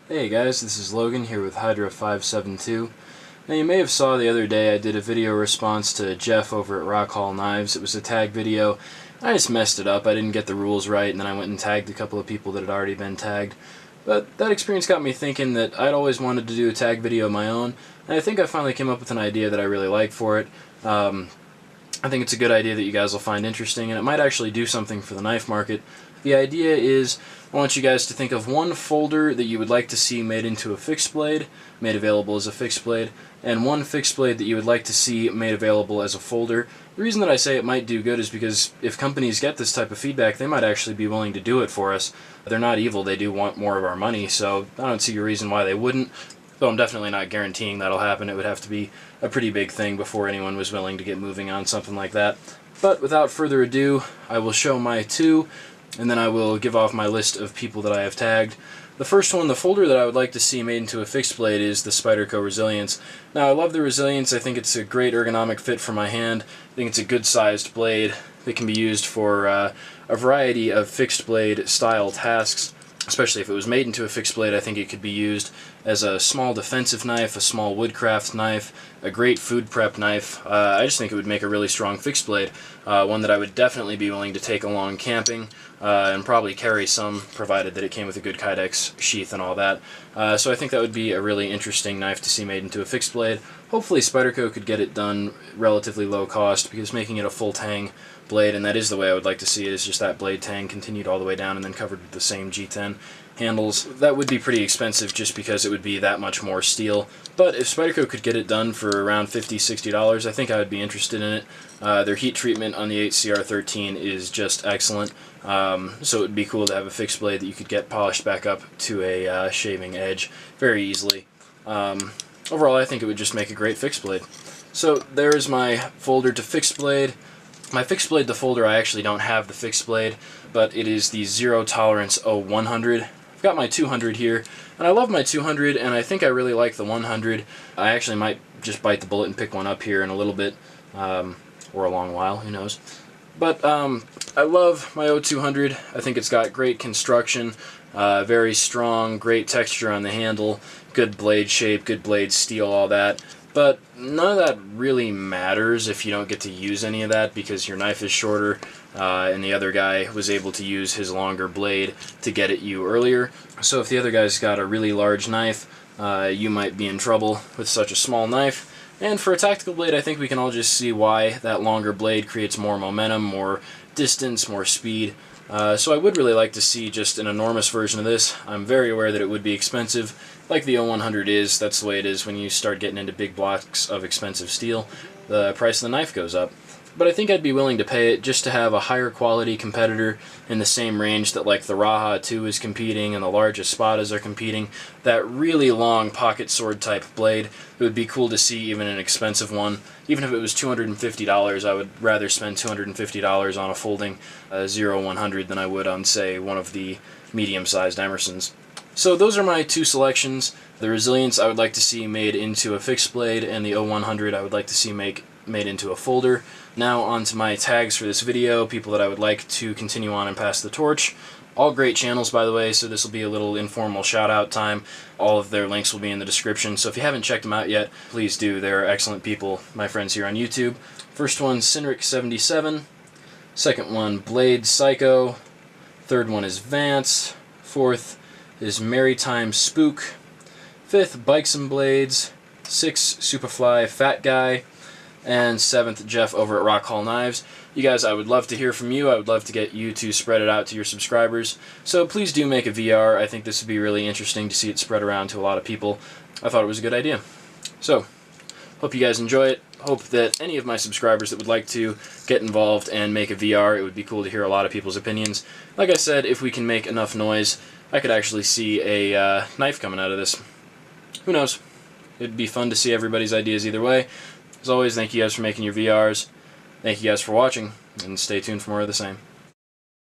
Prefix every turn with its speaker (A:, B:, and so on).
A: Hey guys, this is Logan here with Hydra572. Now you may have saw the other day I did a video response to Jeff over at Rock Hall Knives. It was a tag video. I just messed it up. I didn't get the rules right, and then I went and tagged a couple of people that had already been tagged. But that experience got me thinking that I'd always wanted to do a tag video of my own, and I think I finally came up with an idea that I really like for it. I think it's a good idea that you guys will find interesting, and it might actually do something for the knife market. The idea is, I want you guys to think of one folder that you would like to see made into a fixed blade, made available as a fixed blade, and one fixed blade that you would like to see made available as a folder. The reason that I say it might do good is because if companies get this type of feedback, they might actually be willing to do it for us. They're not evil, they do want more of our money, so I don't see a reason why they wouldn't. Though I'm definitely not guaranteeing that'll happen. It would have to be a pretty big thing before anyone was willing to get moving on something like that. But without further ado, I will show my two, and then I will give off my list of people that I have tagged. The first one, the folder that I would like to see made into a fixed blade, is the Spyderco Resilience. Now, I love the Resilience. I think it's a great ergonomic fit for my hand. I think it's a good-sized blade that can be used for a variety of fixed blade style tasks. Especially if it was made into a fixed blade, I think it could be used as a small defensive knife, a small woodcraft knife, a great food prep knife. I just think it would make a really strong fixed blade, one that I would definitely be willing to take along camping, and probably carry some, provided that it came with a good Kydex sheath and all that. So I think that would be a really interesting knife to see made into a fixed blade. Hopefully Spyderco could get it done relatively low cost, because making it a full tang blade, and that is the way I would like to see it, is just that blade tang continued all the way down and then covered with the same G10 handles. That would be pretty expensive just because it would be that much more steel. But if Spyderco could get it done for around $50, $60, I think I would be interested in it. Their heat treatment on the 8CR13 is just excellent, so it would be cool to have a fixed blade that you could get polished back up to a shaving edge very easily. Overall, I think it would just make a great fixed blade. So there's my folder to fixed blade. My fixed blade, the folder, I actually don't have the fixed blade, but it is the Zero Tolerance 0100. I've got my 200 here, and I love my 200, and I think I really like the 100. I actually might just bite the bullet and pick one up here in a little bit, or a long while, who knows. But I love my 0200. I think it's got great construction, very strong, great texture on the handle, good blade shape, good blade steel, all that. But none of that really matters if you don't get to use any of that, because your knife is shorter, and the other guy was able to use his longer blade to get at you earlier. So if the other guy's got a really large knife, you might be in trouble with such a small knife. And for a tactical blade, I think we can all just see why that longer blade creates more momentum, more distance, more speed. So I would really like to see just an enormous version of this. I'm very aware that it would be expensive, like the 0100 is. That's the way it is when you start getting into big blocks of expensive steel. The price of the knife goes up. But I think I'd be willing to pay it just to have a higher quality competitor in the same range that like the Raha 2 is competing and the largest Espadas are competing. That really long pocket sword type blade. It would be cool to see even an expensive one. Even if it was $250, I would rather spend $250 on a folding 0100 than I would on, say, one of the medium-sized Emersons. So those are my two selections. The Resilience I would like to see made into a fixed blade, and the 0100 I would like to see made into a folder. Now on to my tags for this video, people that I would like to continue on and pass the torch. All great channels, by the way, so this will be a little informal shout-out time. All of their links will be in the description, so if you haven't checked them out yet, please do. They're excellent people, my friends here on YouTube. First one, Cineric77. Second one, Blade Psycho. Third one is Vance. Fourth is Maritime Spook. Fifth, Bikes and Blades. Sixth, Superfly Fat Guy. And seventh, Jeff over at Rock Hall Knives. You guys, I would love to hear from you. I would love to get you to spread it out to your subscribers. So please do make a VR. I think this would be really interesting to see it spread around to a lot of people. I thought it was a good idea. So, hope you guys enjoy it. Hope that any of my subscribers that would like to get involved and make a VR, it would be cool to hear a lot of people's opinions. Like I said, if we can make enough noise, I could actually see a knife coming out of this. Who knows? It'd be fun to see everybody's ideas either way. As always, thank you guys for making your VRs. Thank you guys for watching, and stay tuned for more of the same.